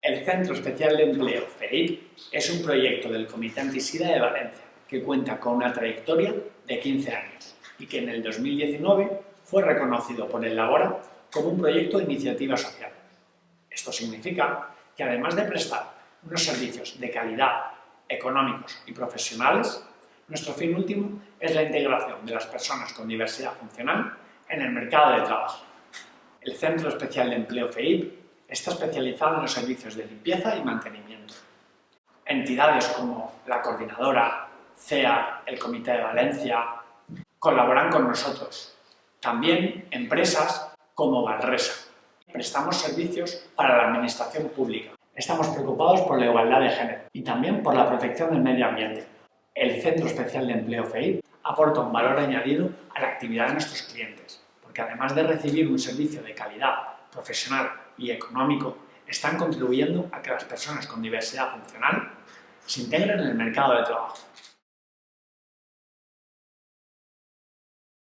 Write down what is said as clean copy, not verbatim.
El Centro Especial de Empleo, CEIP, es un proyecto del Comité Antisida de Valencia que cuenta con una trayectoria de 15 años y que en el 2019 fue reconocido por el Labora como un proyecto de iniciativa social. Esto significa que además de prestar unos servicios de calidad, económicos y profesionales, nuestro fin último es la integración de las personas con diversidad funcional en el mercado de trabajo. El Centro Especial de Empleo CEIP está especializado en los servicios de limpieza y mantenimiento. Entidades como la Coordinadora, CEA, el Comité de Valencia, colaboran con nosotros. También empresas como Valresa. Prestamos servicios para la administración pública. Estamos preocupados por la igualdad de género y también por la protección del medio ambiente. El Centro Especial de Empleo CEIP aporta un valor añadido a la actividad de nuestros clientes, porque además de recibir un servicio de calidad, profesional y económico, están contribuyendo a que las personas con diversidad funcional se integren en el mercado de trabajo.